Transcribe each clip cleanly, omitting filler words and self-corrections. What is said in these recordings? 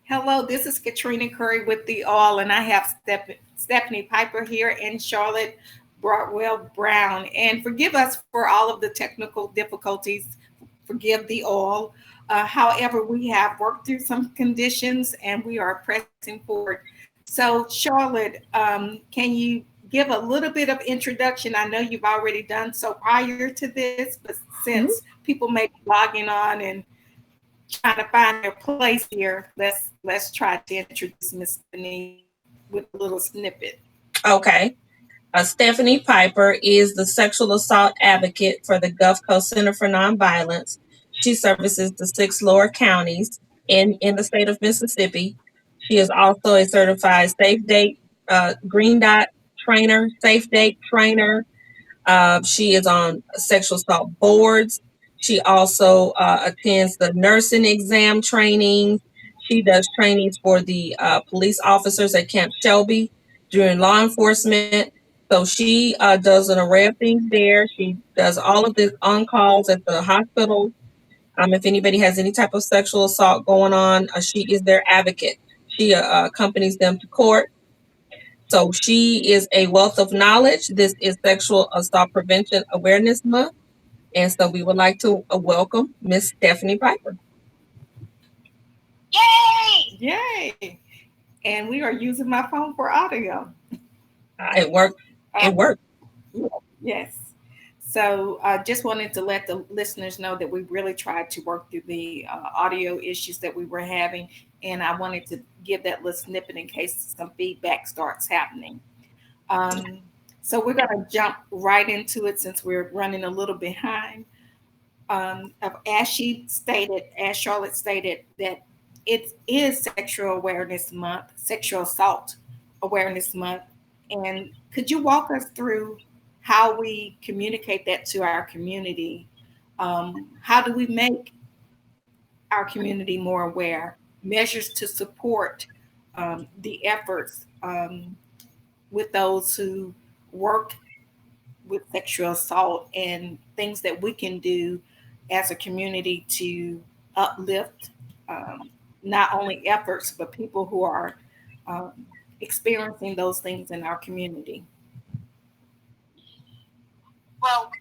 Hello, this is Katrina Curry with the All, and I have Stephanie Piper here and Charlotte Broadwell Brown. And forgive us for all of the technical difficulties. Forgive the All. However, we have worked through some conditions and we are pressing forward. So, Charlotte, can you give a little bit of introduction? I know you've already done so prior to this, but since people may be logging on and trying to find their place here, let's try to introduce Miss Stephanie with a little snippet. Okay. Stephanie Piper is the sexual assault advocate for the Gulf Coast Center for Nonviolence. She services the 6 lower counties in the state of Mississippi. She is also a certified Safe Date Green Dot trainer, Safe Date trainer. She is on sexual assault boards. She also attends the nursing exam training. She does trainings for the police officers at Camp Shelby during law enforcement. So she does an array of things there. She does all of the on-calls at the hospital. If anybody has any type of sexual assault going on, she is their advocate. She accompanies them to court. So she is a wealth of knowledge. This is Sexual Assault Prevention Awareness Month. And so we would like to welcome Miss Stephanie Piper. Yay! Yay! And we are using my phone for audio. It worked. It worked. Yes. So I just wanted to let the listeners know that we really tried to work through the audio issues that we were having. And I wanted to give that little snippet in case some feedback starts happening. So we're going to jump right into it since we're running a little behind. As Charlotte stated, that it is Sexual Awareness Month, Sexual Assault Awareness Month. And could you walk us through how we communicate that to our community? How do we make our community more aware? Measures to support the efforts with those who work with sexual assault, and things that we can do as a community to uplift not only efforts, but people who are um, experiencing those things in our community. Well,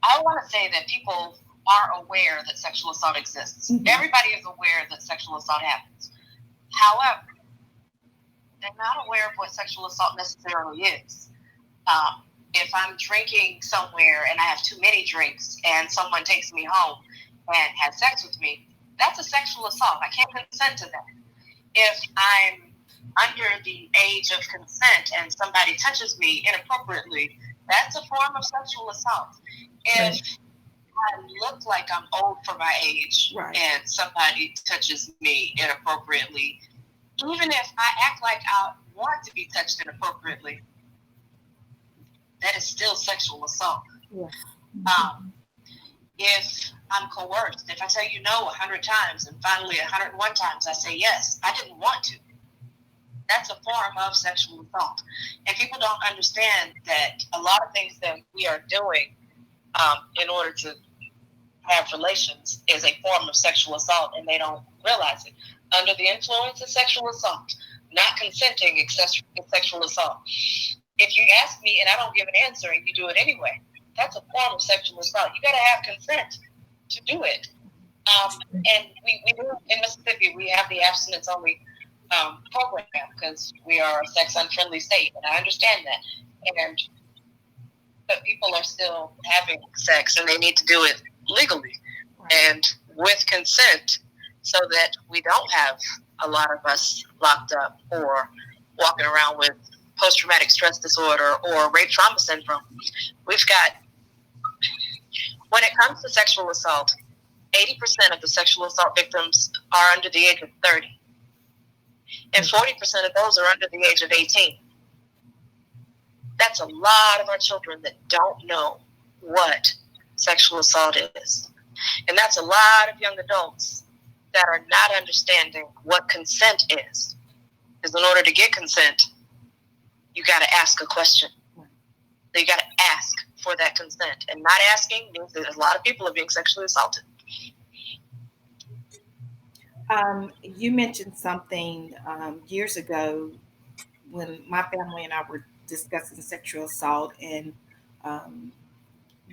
I want to say that people are aware that sexual assault exists. Mm-hmm. Everybody is aware that sexual assault happens. However, they're not aware of what sexual assault necessarily is. If I'm drinking somewhere and I have too many drinks and someone takes me home and has sex with me, that's a sexual assault. I can't consent to that. If I'm under the age of consent and somebody touches me inappropriately, that's a form of sexual assault. If I look like I'm old for my age, right, and somebody touches me inappropriately, even if I act like I want to be touched inappropriately, that is still sexual assault. Yeah. If I'm coerced, if I tell you no 100 times and finally 101 times I say yes, I didn't want to, that's a form of sexual assault. And people don't understand that a lot of things that we are doing in order to have relations is a form of sexual assault, and they don't realize it. Under the influence of sexual assault, not consenting is sexual assault. If you ask me and I don't give an answer and you do it anyway, that's a form of sexual assault. You got to have consent to do it. And we do, in Mississippi, we have the abstinence only program because we are a sex unfriendly state, and I understand that. But people are still having sex, and they need to do it legally and with consent, so that we don't have a lot of us locked up or walking around with post-traumatic stress disorder or rape trauma syndrome. We've got, when it comes to sexual assault, 80% of the sexual assault victims are under the age of 30. And 40% of those are under the age of 18. That's a lot of our children that don't know what sexual assault is. And that's a lot of young adults that are not understanding what consent is. Because in order to get consent, you got to ask a question. So you got to ask for that consent. And not asking means that a lot of people are being sexually assaulted. You mentioned something years ago when my family and I were discussing sexual assault and um,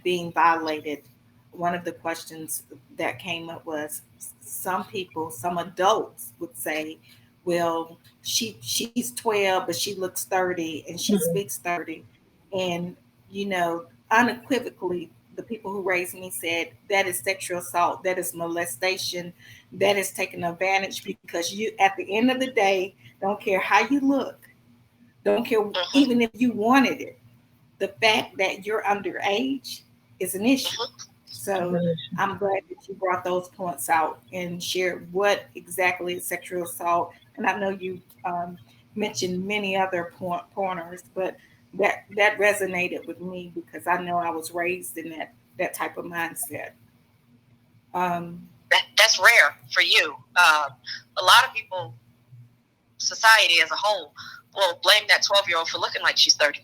being violated. One of the questions that came up was some people, some adults would say, well, she's 12, but she looks 30 and she Mhm. speaks 30. And, unequivocally, the people who raised me said that is sexual assault, that is molestation, that is taking advantage because you, at the end of the day, don't care how you look, don't care Mhm. even if you wanted it, the fact that you're underage is an issue. Mhm. So I'm glad that you brought those points out and shared what exactly is sexual assault. And I know you mentioned many other pointers, but that resonated with me because I know I was raised in that type of mindset. Um, That's rare for you. A lot of people, society as a whole, will blame that 12-year-old for looking like she's 30.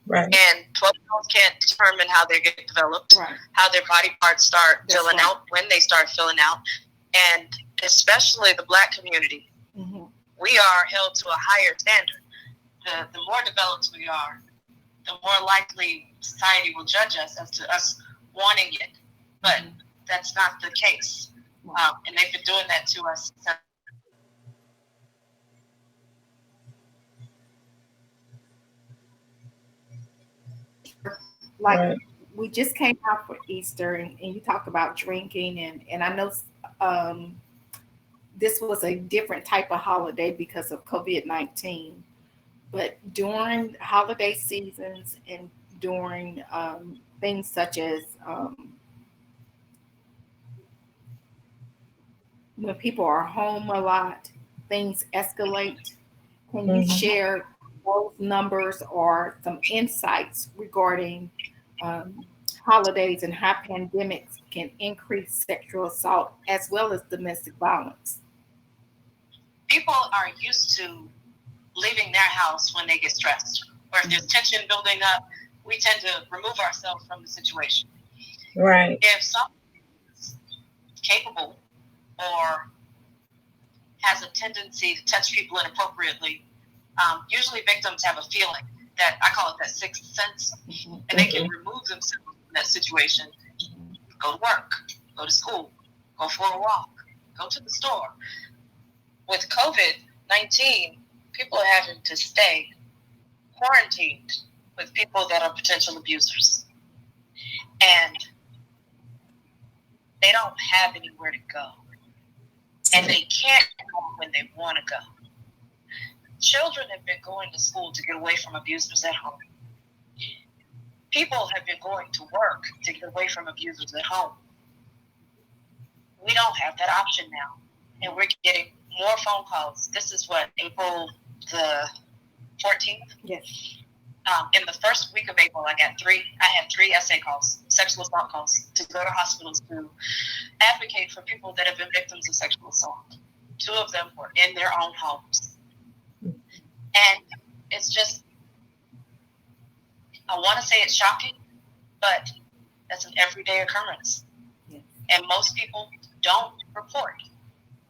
Right. And 12-year-olds can't determine how they get developed, right. how their body parts start That's filling right. out, when they start filling out. And especially the Black community, Mm-hmm. we are held to a higher standard. The more developed we are, the more likely society will judge us as to us wanting it. But Mm-hmm. that's not the case. Wow. And they've been doing that to us. Like Right. we just came out for Easter, and you talk about drinking, and I know um, this was a different type of holiday because of COVID-19. But during holiday seasons and during things such as when people are home a lot, things escalate. Can you Mhm. share those numbers or some insights regarding um, holidays and how pandemics can increase sexual assault as well as domestic violence? People are used to leaving their house when they get stressed, or if there's tension building up, we tend to remove ourselves from the situation. Right. If someone is capable or has a tendency to touch people inappropriately, usually victims have a feeling that I call it that sixth sense, Mm-hmm. and they can remove themselves from that situation. Go to work, go to school, go for a walk, go to the store. With COVID-19, people are having to stay quarantined with people that are potential abusers. And they don't have anywhere to go. And they can't go when they want to go. Children have been going to school to get away from abusers at home. People have been going to work to get away from abusers at home. We don't have that option now. And we're getting more phone calls. This is what, April the 14th? Yes. In the first week of April, I had 3 essay calls, sexual assault calls, to go to hospitals to advocate for people that have been victims of sexual assault. 2 of them were in their own homes. And it's just, I want to say it's shocking, but that's an everyday occurrence. Yes. And most people don't report.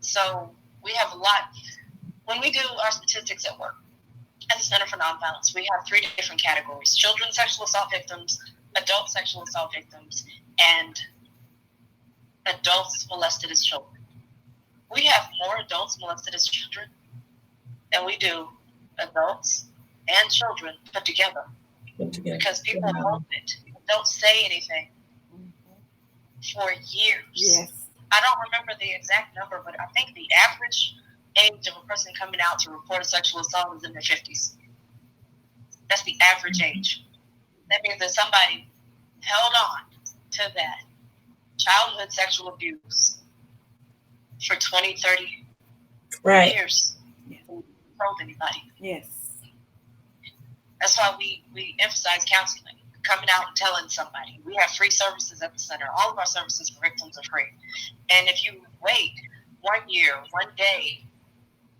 So we have a lot. When we do our statistics at work, at the Center for Nonviolence, we have 3 different categories: children sexual assault victims, adult sexual assault victims, and adults molested as children. We have more adults molested as children than we do adults and children put together, because people hold it, don't say anything for years. Yes. I don't remember the exact number, but I think the average age of a person coming out to report a sexual assault is in their 50s. That's the average age. That means that somebody held on to that childhood sexual abuse for 20, 30 Right. years. Yes. And told anybody. Yes. That's why we emphasize counseling, coming out and telling somebody. We have free services at the center. All of our services for victims are free. And if you wait 1 year, 1 day,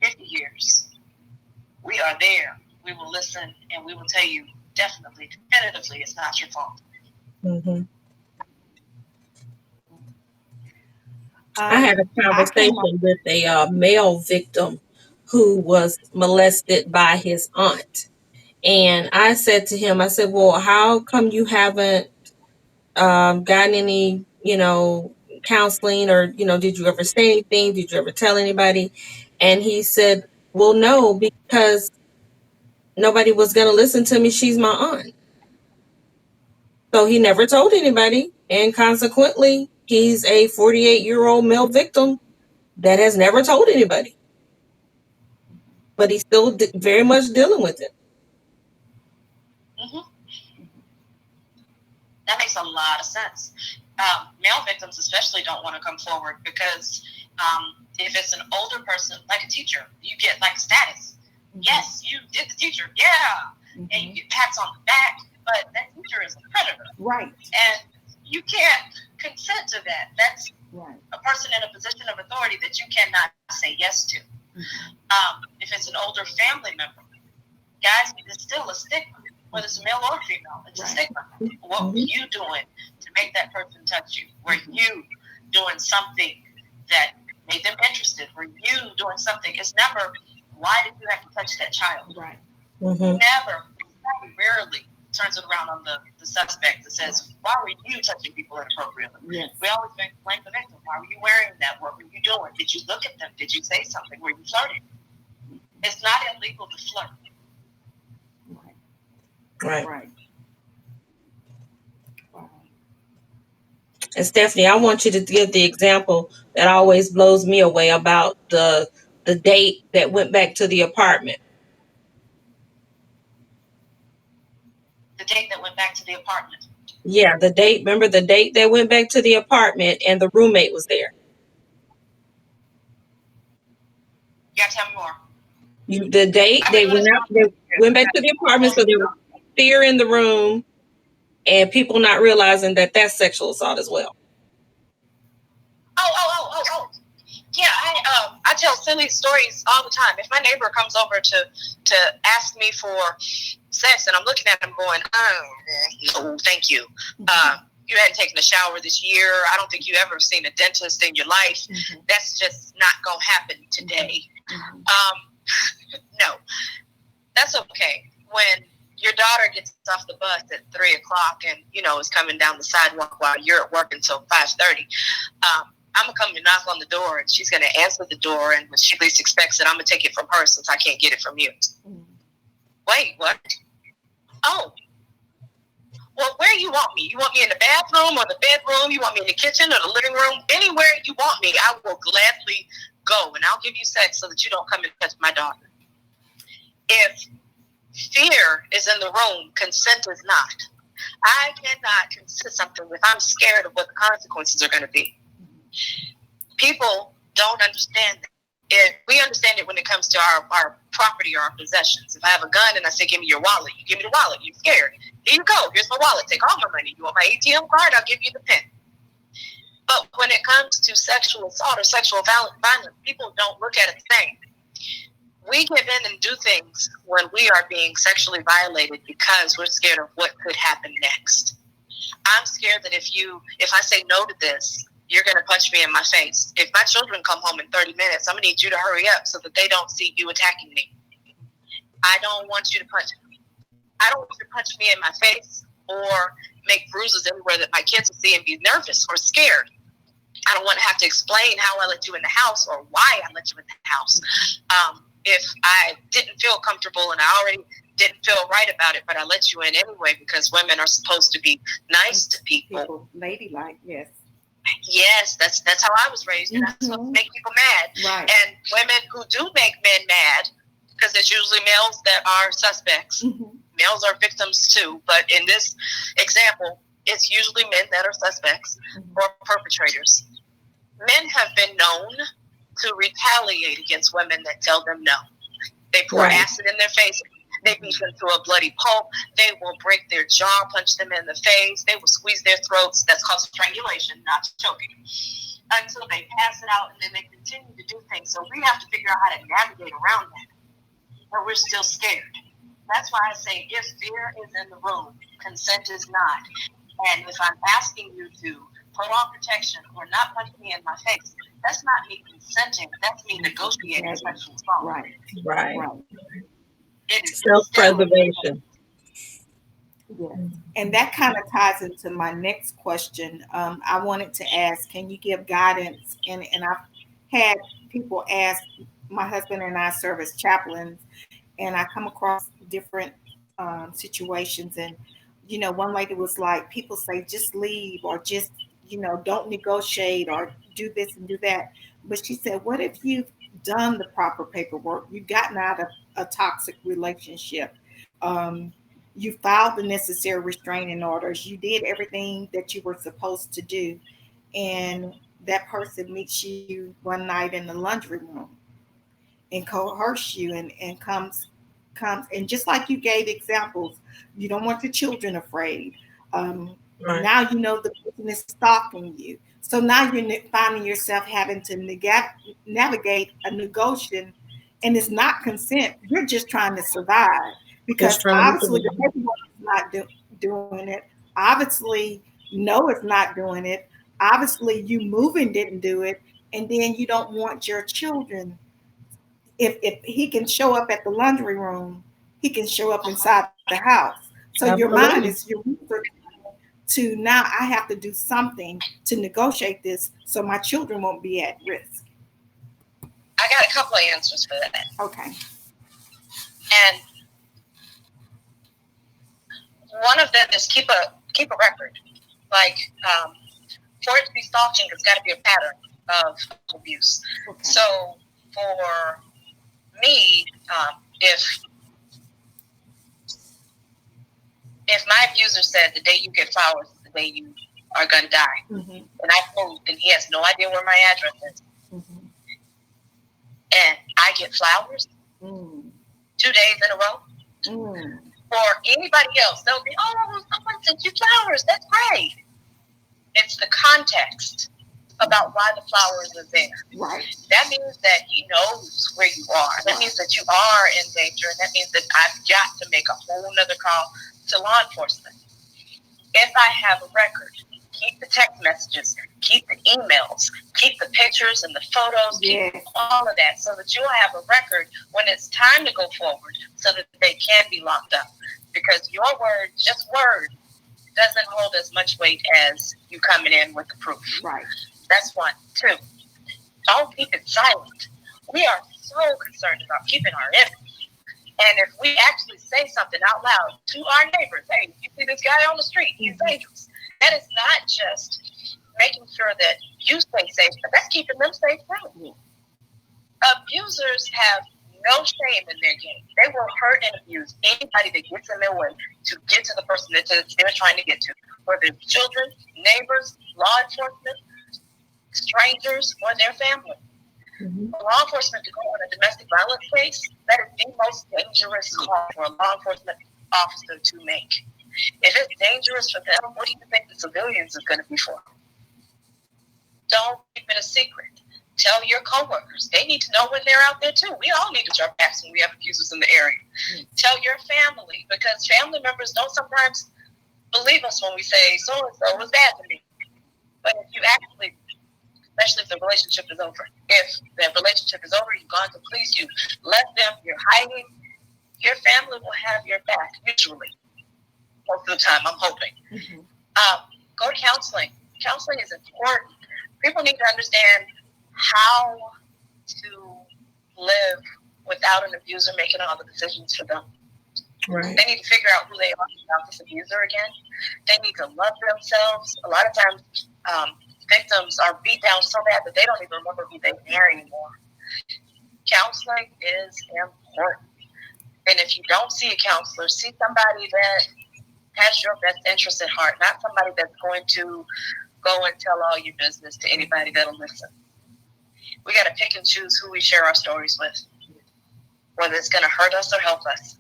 50 years, we are there. We will listen, and we will tell you definitely, definitively, it's not your fault. Mm-hmm. I had a I came up. conversation with a male victim who was molested by his aunt. And I said to him, I said, well, how come you haven't gotten any, counseling, or, did you ever say anything? Did you ever tell anybody? And he said, well, no, because nobody was going to listen to me. She's my aunt. So he never told anybody. And consequently, he's a 48-year-old male victim that has never told anybody. But he's still very much dealing with it. Mm-hmm. That makes a lot of sense. Male victims especially don't want to come forward because if it's an older person, like a teacher, you get like status. Mm-hmm. Yes, you did the teacher. Yeah. Mm-hmm. And you get pats on the back, but that teacher is a predator. Right. And you can't consent to that. That's right. A person in a position of authority that you cannot say yes to. Mm-hmm. If it's an older family member, guys, it's still a stigma. Whether it's a male or female, it's right. A stigma. What were you doing to make that person touch you? Were you doing something that made them interested? Were you doing something? It's never, why did you have to touch that child? Right. Mm-hmm. Never, rarely turns it around on the suspect that says, why were you touching people inappropriately? Yes. We always blame the victim. Why were you wearing that? What were you doing? Did you look at them? Did you say something? Were you flirting? It's not illegal to flirt. Right. Right. Wow. And Stephanie, I want you to give the example that always blows me away about the date that went back to the apartment. The date that went back to the apartment. Yeah, the date. Remember the date that went back to the apartment and the roommate was there. You gotta tell me more. The date they went back to the apartment, so there was fear in the room and people not realizing that that's sexual assault as well. Oh. Yeah, I tell silly stories all the time. If my neighbor comes over to ask me for sex and I'm looking at him going, no, thank you. You hadn't taken a shower this year. I don't think you ever seen a dentist in your life. Mm-hmm. That's just not going to happen today. Mm-hmm. No, that's okay. When your daughter gets off the bus at 3:00 and, is coming down the sidewalk while you're at work until 5:30, I'm going to come and knock on the door and she's going to answer the door. And when she least expects it, I'm going to take it from her since I can't get it from you. Mm-hmm. Wait, what? Oh. Well, where you want me? You want me in the bathroom or the bedroom? You want me in the kitchen or the living room? Anywhere you want me, I will gladly go. And I'll give you sex so that you don't come and touch my daughter. If fear is in the room, consent is not. I cannot consent something if I'm scared of what the consequences are going to be. People don't understand that. We understand it when it comes to our property or our possessions. If I have a gun and I say, give me your wallet, you give me the wallet, you're scared. Here you go, here's my wallet, take all my money. You want my ATM card, I'll give you the PIN. But when it comes to sexual assault or sexual violence, people don't look at it the same. We give in and do things when we are being sexually violated because we're scared of what could happen next. I'm scared that if I say no to this, you're going to punch me in my face. If my children come home in 30 minutes, I'm going to need you to hurry up so that they don't see you attacking me. I don't want you to punch me. I don't want you to punch me in my face or make bruises everywhere that my kids will see and be nervous or scared. I don't want to have to explain how I let you in the house or why I let you in the house. If I didn't feel comfortable and I already didn't feel right about it, but I let you in anyway because women are supposed to be nice to people. Ladylike, yes. Yes, that's how I was raised. You're not supposed to make people mad. Right. And women who do make men mad, because it's usually males that are suspects. Mm-hmm. Males are victims too, but in this example, it's usually men that are suspects or perpetrators. Men have been known to retaliate against women that tell them no. They pour acid in their face. They beat them to a bloody pulp. They will break their jaw, punch them in the face. They will squeeze their throats. That's called strangulation, not choking. Until they pass it out, and then they continue to do things. So we have to figure out how to navigate around that. But we're still scared. That's why I say if fear is in the room, consent is not. And if I'm asking you to put on protection or not punch me in my face, That's not me consenting. That's me negotiating sexual assault. Right. It is Self-preservation. Yeah. And that kind of ties into my next question. I wanted to ask, can you give guidance? And I've had people ask, my husband and I serve as chaplains, and I come across different situations. And, one lady was like, people say, just leave, or just, don't negotiate, or do this and do that. But she said, what if you've done the proper paperwork? You've gotten out of a toxic relationship. You filed the necessary restraining orders. You did everything that you were supposed to do. And that person meets you one night in the laundry room and coerce you, and comes and just like you gave examples, you don't want your children afraid. Now the person is stalking you, so now you're finding yourself having to navigate a negotiation, and it's not consent. You're just trying to survive, because obviously everyone is not doing it. Obviously no, it's not doing it. Obviously you moving didn't do it, and then you don't want your children. If he can show up at the laundry room, he can show up inside the house. So your mind is your to now I have to do something to negotiate this so my children won't be at risk. I got a couple of answers for that. Okay. And one of them is keep a record. Like, for it to be stalking, it's got to be a pattern of abuse. Okay. So for me, if my abuser said the day you get flowers is the day you are going to die, and I moved and he has no idea where my address is, and I get flowers 2 days in a row, or anybody else, they'll be, oh, someone sent you flowers, that's great. It's the context about why the flowers are there. Right. That means that he knows where you are. That means that you are in danger, and that means that I've got to make a whole nother call to law enforcement. If I have a record, keep the text messages, keep the emails, keep the pictures and the photos, keep all of that, so that you'll have a record when it's time to go forward, so that they can be locked up. Because your word, just word, doesn't hold as much weight as you coming in with the proof. Right. That's one. Two, don't keep it silent. We are so concerned about keeping our image. And if we actually say something out loud to our neighbors, hey, you see this guy on the street, he's dangerous. That is not just making sure that you stay safe, but that's keeping them safe too. Abusers have no shame in their game. They will hurt and abuse anybody that gets in their way to get to the person that they're trying to get to, whether it's children, neighbors, law enforcement, strangers, or their family. For law enforcement to go on a domestic violence case, that is the most dangerous call for a law enforcement officer to make. If it's dangerous for them, what do you think the civilians is going to be for? Don't keep it a secret. Tell your coworkers. They need to know when they're out there too. We all need to jump backs when we have abusers in the area. Tell your family, because family members don't sometimes believe us when we say so-and-so was bad to me. But if you actually, especially if the relationship is over, if the relationship is over, you've gone to please you, let them, you're hiding, your family will have your back, usually. Most of the time, I'm hoping. Go to counseling. Counseling is important. People need to understand how to live without an abuser making all the decisions for them. Right. They need to figure out who they are without this abuser again. They need to love themselves. A lot of times, victims are beat down so bad that they don't even remember who they are anymore. Counseling is important. And if you don't see a counselor, see somebody that has your best interest at heart, not somebody that's going to go and tell all your business to anybody that'll listen. We got to pick and choose who we share our stories with, whether it's going to hurt us or help us.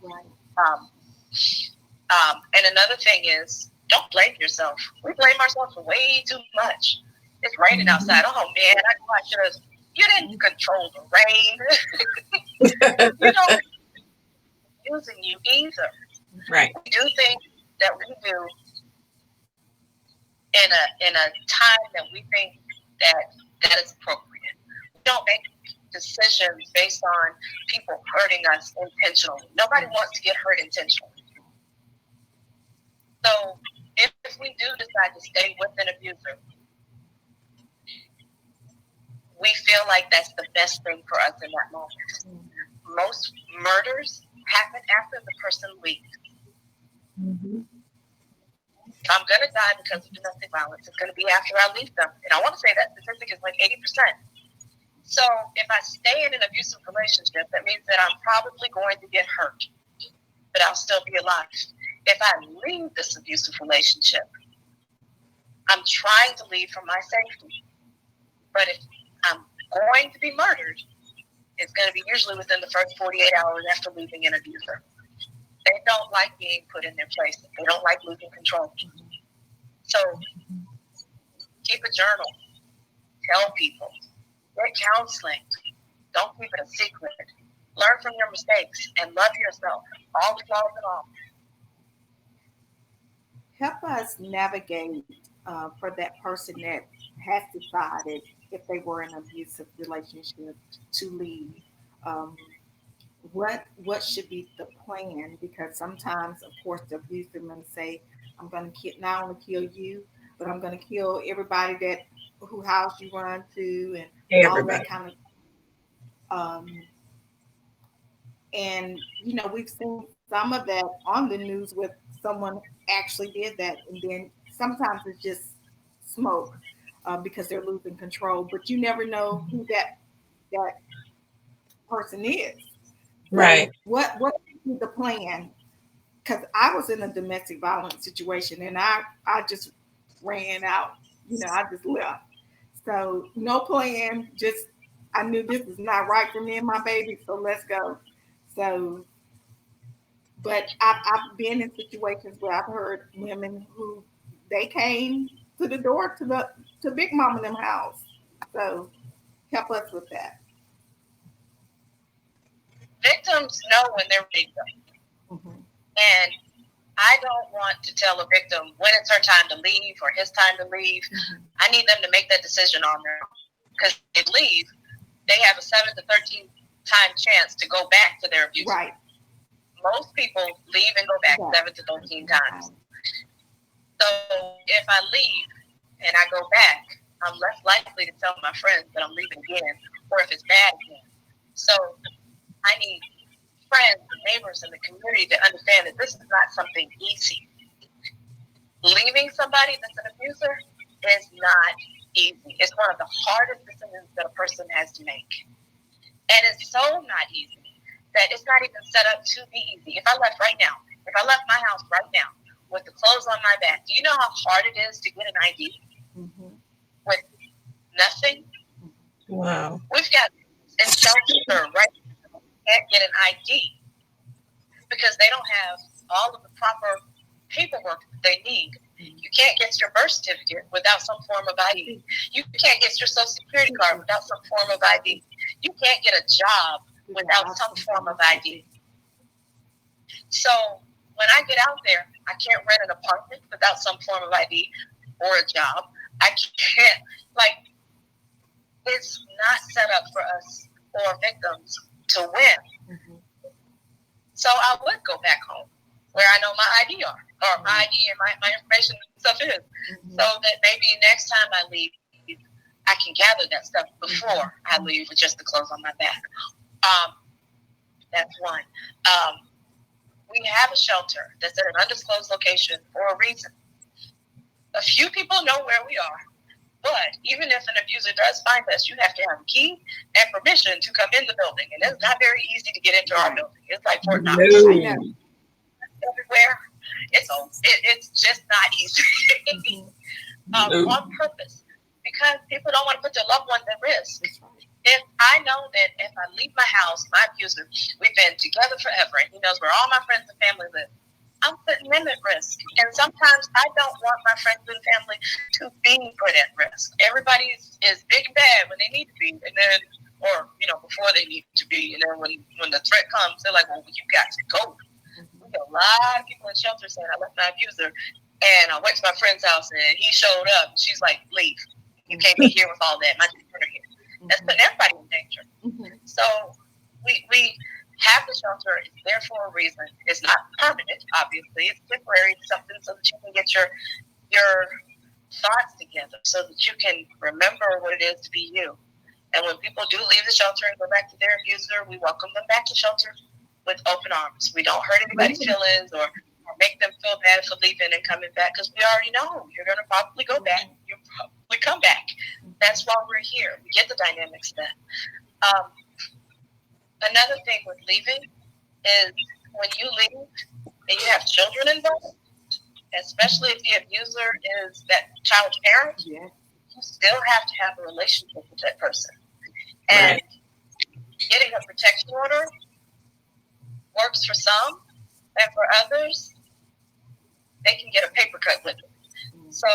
And another thing is, don't blame yourself. We blame ourselves for way too much. It's raining outside. Oh, man, I know I should have. You didn't control the rain. You don't using you either. Right. We do things that we do in a time that we think that is appropriate. don't make decisions based on people hurting us intentionally. Nobody wants to get hurt intentionally. So if we do decide to stay with an abuser, we feel like that's the best thing for us in that moment. Most murders happen after the person leaves. Mm-hmm. If I'm going to die because of domestic violence, it's going to be after I leave them. And I want to say that statistic is like 80%. So if I stay in an abusive relationship, that means that I'm probably going to get hurt, but I'll still be alive. If I leave this abusive relationship, I'm trying to leave for my safety. But if I'm going to be murdered, it's going to be usually within the first 48 hours after leaving an abuser. They don't like being put in their place. They don't like losing control. So keep a journal. Tell people. Get counseling. Don't keep it a secret. Learn from your mistakes and love yourself, all the flaws and all. Help us navigate for that person that has decided, if they were in an abusive relationship, to leave. Um, what should be the plan? Because sometimes, of course, the abuser may say, "I'm going to not only kill you, but I'm going to kill everybody that who house you run to," and all that kind of. And we've seen some of that on the news with someone actually did that, and then sometimes it's just smoke because they're losing control. But you never know who that person is. Right. So what is the plan? Because I was in a domestic violence situation, and I just ran out. I just left. So no plan. Just I knew this is not right for me and my baby. So let's go. So, but I've been in situations where I've heard women who they came to the door to Big Mama them house. So help us with that. Victims know when they're victims. Mm-hmm. And I don't want to tell a victim when it's her time to leave or his time to leave. Mm-hmm. I need them to make that decision on their own. Because if they leave, they have a 7 to 13 time chance to go back to their abuser. Right. Most people leave and go back 7 to 13 times. So if I leave and I go back, I'm less likely to tell my friends that I'm leaving again, or if it's bad again. So I need friends and neighbors in the community to understand that this is not something easy. Leaving somebody that's an abuser is not easy. It's one of the hardest decisions that a person has to make. And it's so not easy that it's not even set up to be easy. If I left my house right now with the clothes on my back, do you know how hard it is to get an ID? Mm-hmm. With nothing? Wow. We've got in shelter right now can't get an ID because they don't have all of the proper paperwork that they need. You can't get your birth certificate without some form of ID. You can't get your social security card without some form of ID. You can't get a job without some form of ID. So when I get out there, I can't rent an apartment without some form of ID or a job. I can't, it's not set up for us or victims to win. Mm-hmm. So I would go back home where I know my ID are, or my ID and my information and stuff is. Mm-hmm. So that maybe next time I leave, I can gather that stuff before I leave with just the clothes on my back. That's one. We have a shelter that's at an undisclosed location for a reason. A few people know where we are, but even if an abuser does find us, you have to have a key and permission to come in the building. And it's not very easy to get into our building. It's like Fort Knox. Everywhere. It's just not easy. On purpose. Because people don't want to put their loved ones at risk. If I know that if I leave my house, my abuser, we've been together forever, and he knows where all my friends and family live, I'm putting them at risk. And sometimes I don't want my friends and family to be put at risk. Everybody is big and bad when they need to be, and then, or, before they need to be. And then when the threat comes, they're like, well, you got to go. We got a lot of people in shelter saying, I left my abuser, and I went to my friend's house, and he showed up. And she's like, leave. You can't be here with all that. My children are here. That's putting everybody in danger. So we have the shelter. It's there for a reason. It's not permanent, obviously. It's temporary. It's something so that you can get your thoughts together, so that you can remember what it is to be you. And when people do leave the shelter and go back to their abuser, we welcome them back to shelter with open arms. We don't hurt anybody's feelings or make them feel bad for leaving and coming back, because we already know you're going to probably go back. You'll probably come back. That's why we're here. We get the dynamics then. Another thing with leaving is when you leave and you have children involved, especially if the abuser is that child's parent, you still have to have a relationship with that person. And getting a protection order works for some, and for others, they can get a paper cut with it. So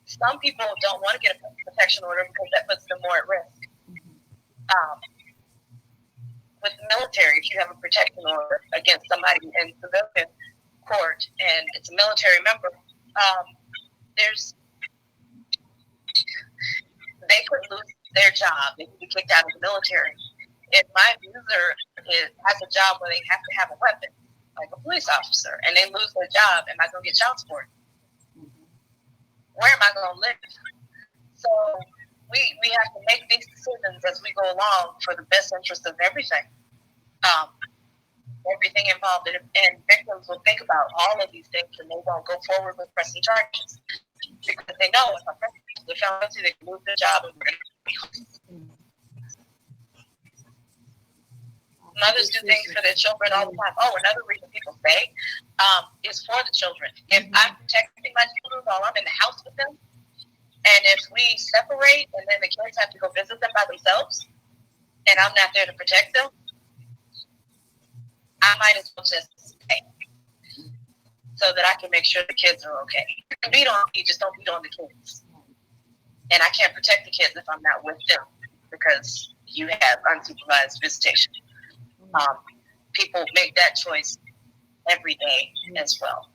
some people don't want to get a protection order because that puts them more at risk. With the military, if you have a protection order against somebody in civilian court and it's a military member, they could lose their job. They could be kicked out of the military. If my abuser has a job where they have to have a weapon, like a police officer, and they lose their job, am I going to get child support? Where am I going to live? So we have to make these decisions as we go along for the best interest of everything. Everything involved, and victims will think about all of these things, and they won't go forward with pressing charges because they know if I press the found guilty, they can lose their job, and we're going to be mothers do things for their children all the time. Oh, another reason people say is for the children. If I'm protecting my children while I'm in the house with them, and if we separate and then the kids have to go visit them by themselves, and I'm not there to protect them, I might as well just stay so that I can make sure the kids are okay. Beat on me, just don't beat on the kids. And I can't protect the kids if I'm not with them because you have unsupervised visitation. People make that choice every day as well.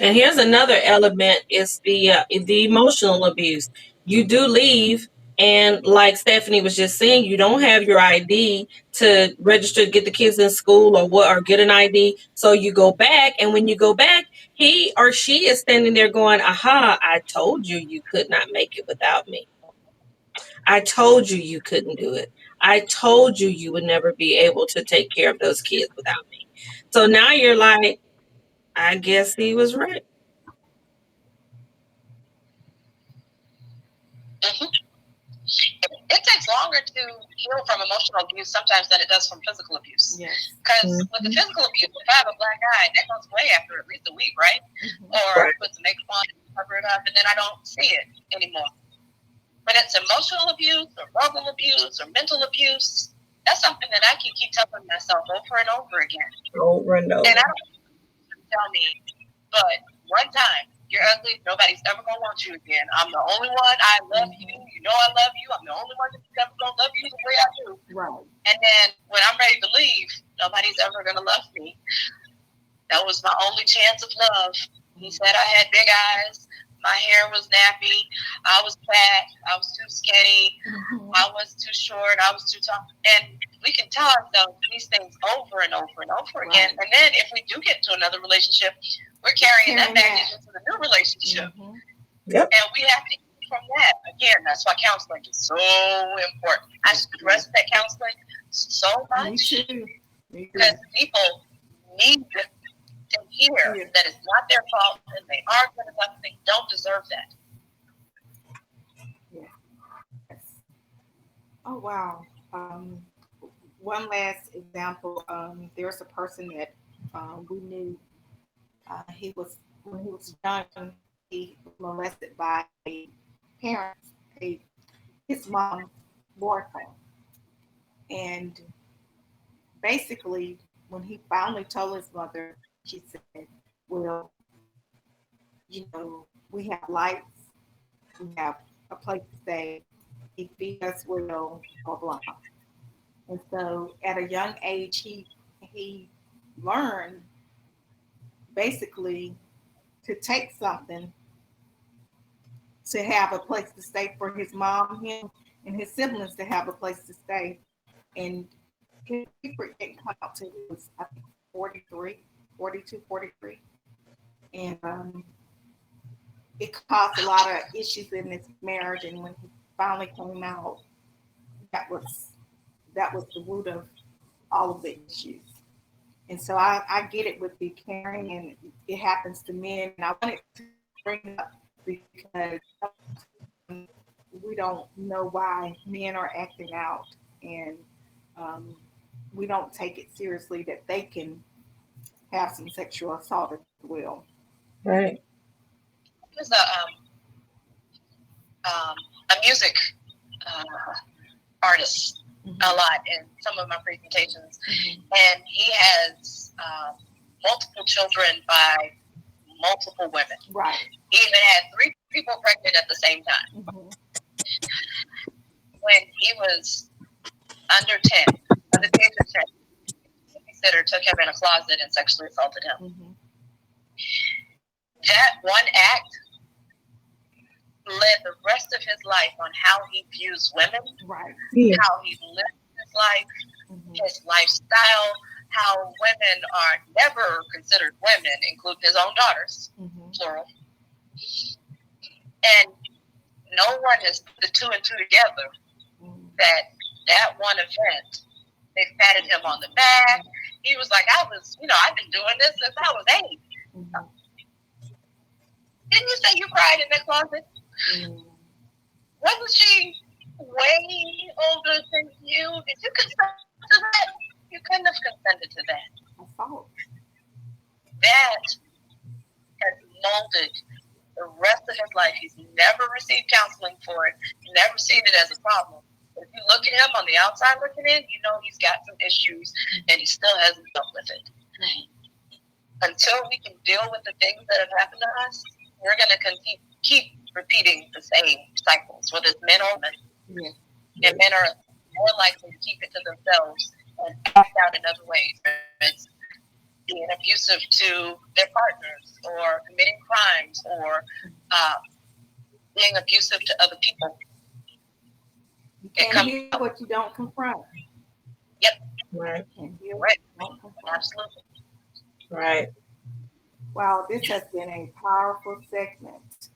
And here's another element: is the emotional abuse. You do leave, and like Stephanie was just saying, you don't have your ID to register to get the kids in school or get an ID. So you go back, and when you go back, he or she is standing there going, "Aha! I told you you could not make it without me. I told you you couldn't do it. I told you you would never be able to take care of those kids without me." So now you're like, I guess he was right. It takes longer to heal from emotional abuse sometimes than it does from physical abuse. Because with the physical abuse, if I have a black eye, that goes away after at least a week, right? Or I put some makeup on, cover it up, and then I don't see it anymore. When it's emotional abuse or verbal abuse or mental abuse, that's something that I can keep telling myself over and over again. Over and over. And I don't tell me, but one time, you're ugly, nobody's ever going to want you again. I'm the only one. I love you. You know I love you. I'm the only one that's ever going to love you the way I do. Right. And then when I'm ready to leave, nobody's ever going to love me. That was my only chance of love. He said I had big eyes. My hair was nappy. I was fat. I was too skinny. I was too short. I was too tall. And we can tell ourselves these things over and over and over again. And then if we do get into another relationship, we're carrying that baggage into the new relationship. Yep. And we have to eat from that. Again, that's why counseling is so important. I stress that counseling so much because people need to hear that it's not their fault and they are good enough and they don't deserve that. Yes. Oh, wow. One last example. There's a person that we knew. When he was young, he was molested by a parent, his mom's boyfriend. And basically, when he finally told his mother, she said, well, we have lights, we have a place to stay, he feeds us well, blah, blah. And so at a young age, he learned basically to take something to have a place to stay for his mom, him, and his siblings to have a place to stay. And his paper didn't come out till he was, I think, 43, 42, 43. And it caused a lot of issues in his marriage. And when he finally came out, that was the root of all of the issues. And so I get it with the caring, and it happens to men. And I wanted to bring it up because we don't know why men are acting out, and we don't take it seriously that they can have some sexual assault as well. Right. There's a music artist a lot in some of my presentations, and he has multiple children by multiple women. Right. He even had 3 people pregnant at the same time. When he was under 10, under the age of 10, the babysitter took him in a closet and sexually assaulted him. That one act led the rest of his life on how he views women, Right. how he lives his life, his lifestyle, how women are never considered women, including his own daughters, plural. And no one has put the 2 and 2 together. That one event, they patted him on the back. He was like, I've been doing this since I was 8. Didn't you say you cried in that closet? Wasn't she way older than you? Did you consent to that? You couldn't have consented to that. That has molded the rest of his life. He's never received counseling for it, never seen it as a problem. But if you look at him on the outside looking in, you know he's got some issues and he still hasn't dealt with it. Until we can deal with the things that have happened to us, we're going to keep repeating the same cycles, whether it's men or women. And men are more likely to keep it to themselves and act out in other ways. It's being abusive to their partners, or committing crimes, or being abusive to other people. You can't hear what you don't confront. Yep. Right. Right. Absolutely. Right. Wow, this has been a powerful segment.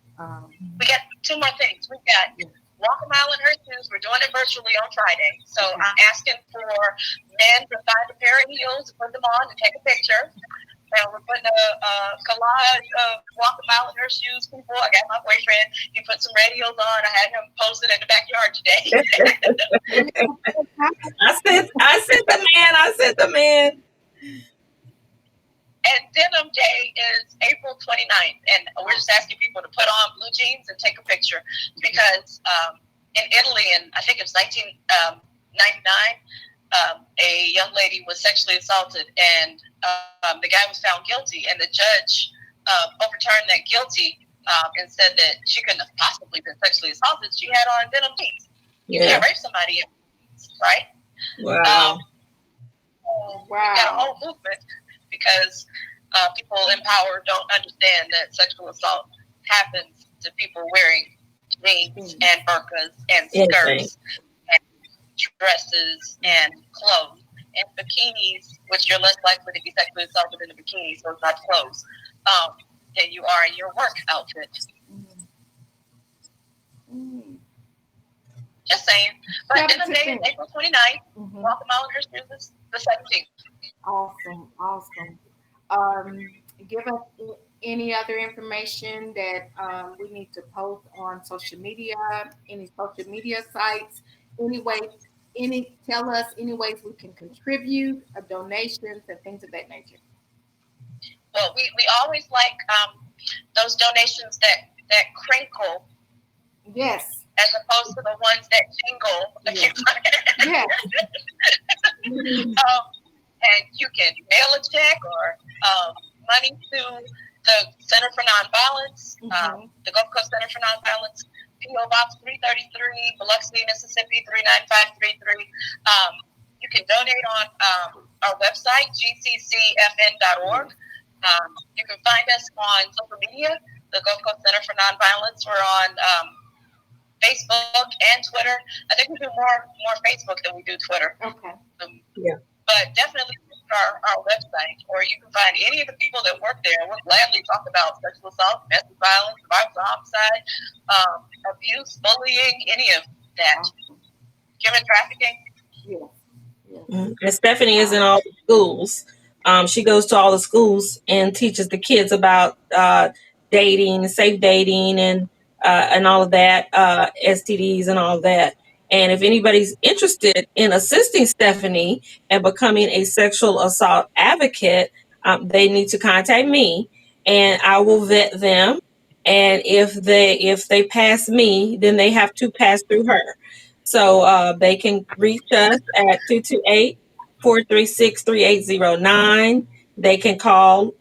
We got 2 more things. We got Walk a Mile in Her Shoes. We're doing it virtually on Friday. So I'm asking for men to find a pair of heels, put them on, and take a picture. And we're putting a collage of Walk a Mile in Her Shoes people. I got my boyfriend. He put some radios on. I had him posted in the backyard today. I sent the man. And Denim Day is April 29th. And we're just asking people to put on blue jeans and take a picture. Because in Italy, in I think it was 1999, a young lady was sexually assaulted. And the guy was found guilty. And the judge overturned that guilty and said that she couldn't have possibly been sexually assaulted. She had on denim jeans. You can't rape somebody, right? Wow. We got a whole movement because people in power don't understand that sexual assault happens to people wearing jeans and burqas and skirts and dresses and clothes and bikinis, which you're less likely to be sexually assaulted in a bikini, so it's not clothes, than you are in your work outfit. Just saying. But Denim Day is April 29th. Welcome out in her shoes the 17th. Awesome. Give us any other information that we need to post on social media, any social media sites, tell us any ways we can contribute, donations and things of that nature. Well, we always like those donations that crinkle. Yes. As opposed to the ones that jingle. Yes. And you can mail a check or money to the Center for Nonviolence, the Gulf Coast Center for Nonviolence, P.O. Box 333, Biloxi, Mississippi 39533. You can donate on our website, gccfn.org. You can find us on social media, the Gulf Coast Center for Nonviolence. We're on Facebook and Twitter. I think we do more Facebook than we do Twitter. Okay. Yeah. But definitely our website, or you can find any of the people that work there. We'll gladly talk about sexual assault, domestic violence, homicide, abuse, bullying, any of that. Human trafficking. Yes. And Stephanie is in all the schools. She goes to all the schools and teaches the kids about dating, safe dating, and all of that, STDs and all of that. And if anybody's interested in assisting Stephanie and becoming a sexual assault advocate, they need to contact me, and I will vet them. And if they pass me, then they have to pass through her. So they can reach us at 228-436-3809. They can call,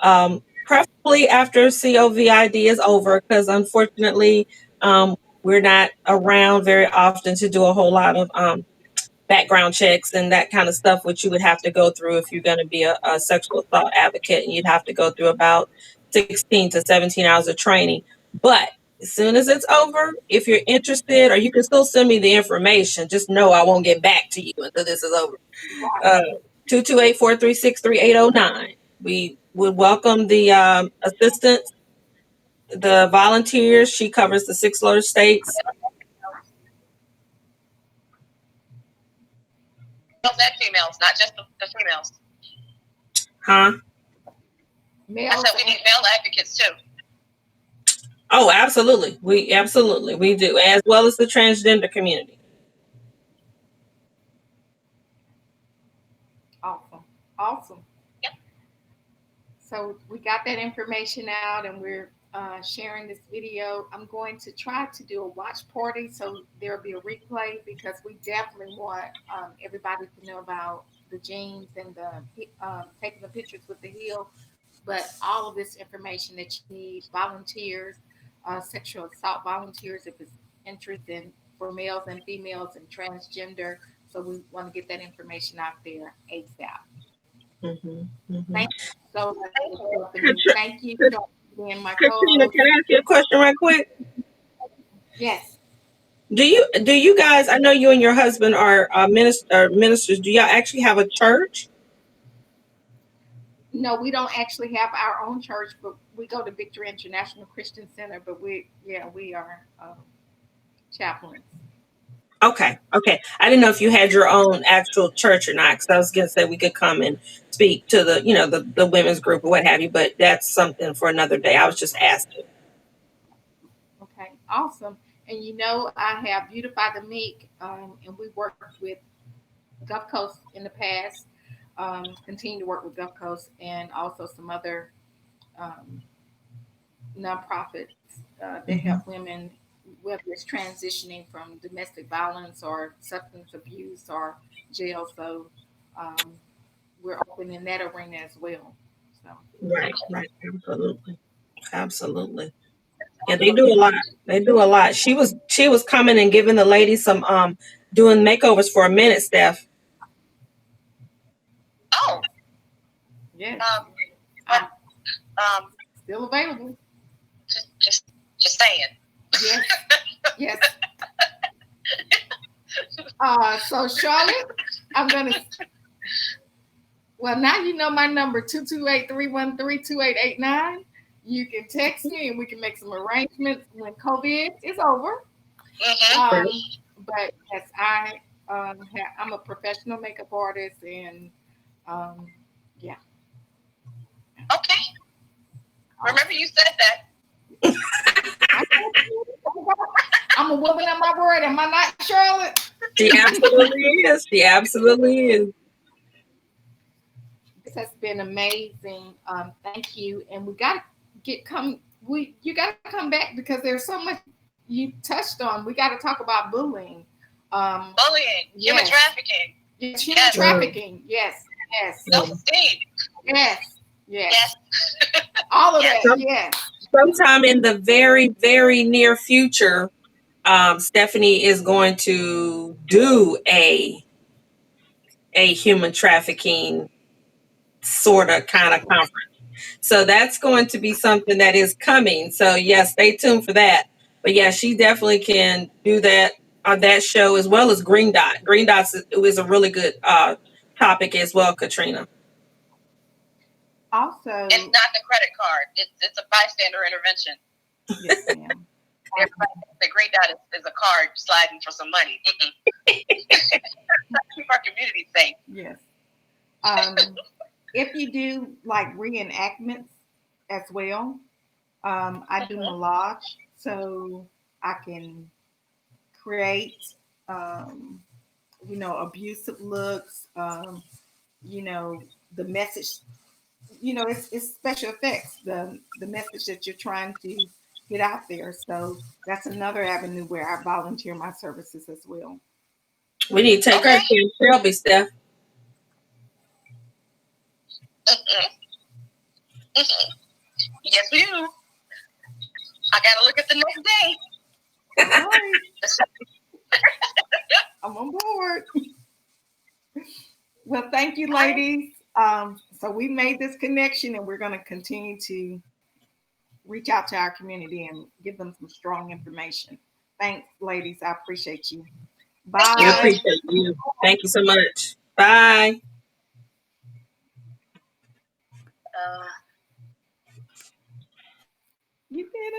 preferably after COVID is over, because unfortunately, we're not around very often to do a whole lot of background checks and that kind of stuff, which you would have to go through if you're going to be a sexual assault advocate. And you'd have to go through about 16 to 17 hours of training. But as soon as it's over, if you're interested, or you can still send me the information, just know I won't get back to you until this is over. 228-436-3809. We would welcome the assistants, the volunteers. She covers the 6 lower states. Males and females, not just the females. Huh? I said we need male advocates too. Oh, absolutely. We do, as well as the transgender community. Awesome. Yep. So we got that information out, and we're sharing this video. I'm going to try to do a watch party, so there'll be a replay, because we definitely want everybody to know about the jeans and the taking the pictures with the heel. But all of this information that you need, volunteers, sexual assault volunteers, if it's interest in for males and females and transgender. So we want to get that information out there ASAP. Thank you so much. Thank you for being my co-host. Can I ask you a question right quick? Yes. Do you guys? I know you and your husband are ministers. Do y'all actually have a church? No, we don't actually have our own church, but we go to Victory International Christian Center. But we are chaplains. Okay. I didn't know if you had your own actual church or not, because I was going to say we could come and speak to the women's group or what have you, but that's something for another day. I was just asking. Okay, awesome. And I have Beautify the Meek, and we worked with Gulf Coast in the past, continue to work with Gulf Coast, and also some other nonprofits that help women, whether it's transitioning from domestic violence or substance abuse or jail. So we're open in that arena as well. So. Right. Absolutely. Yeah, they do a lot. She was coming and giving the ladies some doing makeovers for a minute, Steph. Oh. Yeah. Still available. Just saying. Yes. So Charlotte, now you know my number, 228-313-2889. You can text me and we can make some arrangements when COVID is over. But yes, I'm a professional makeup artist, and yeah. Okay. Remember you said that. I'm a woman of my word. Am I not, Charlotte? She absolutely is. This has been amazing. Thank you. And we got to you got to come back, because there's so much you touched on. We got to talk about bullying. Bullying, human trafficking. Human trafficking. Yes. Self-esteem. Yes. All of that. Yes. Sometime in the very, very near future, Stephanie is going to do a human trafficking sort of kind of conference. So that's going to be something that is coming. So yes, stay tuned for that. But yeah, she definitely can do that on that show, as well as Green Dot. Green Dot is a really good topic as well, Katrina. Also, it's not the credit card. It's a bystander intervention. Yes, ma'am. The Green Dot is a card sliding for some money. Keep our community safe. Yes. If you do like reenactments as well, I do collage, so I can create, abusive looks, the message, it's special effects, the message that you're trying to get out there. So that's another avenue where I volunteer my services as well. We need to take her to Shelby, Steph. Yes, we do. I gotta look at the next day. All right. I'm on board. Well, thank you, ladies. So we made this connection, and we're going to continue to reach out to our community and give them some strong information. Thanks, ladies. I appreciate you. Bye. We appreciate you. Thank you so much. Bye. You did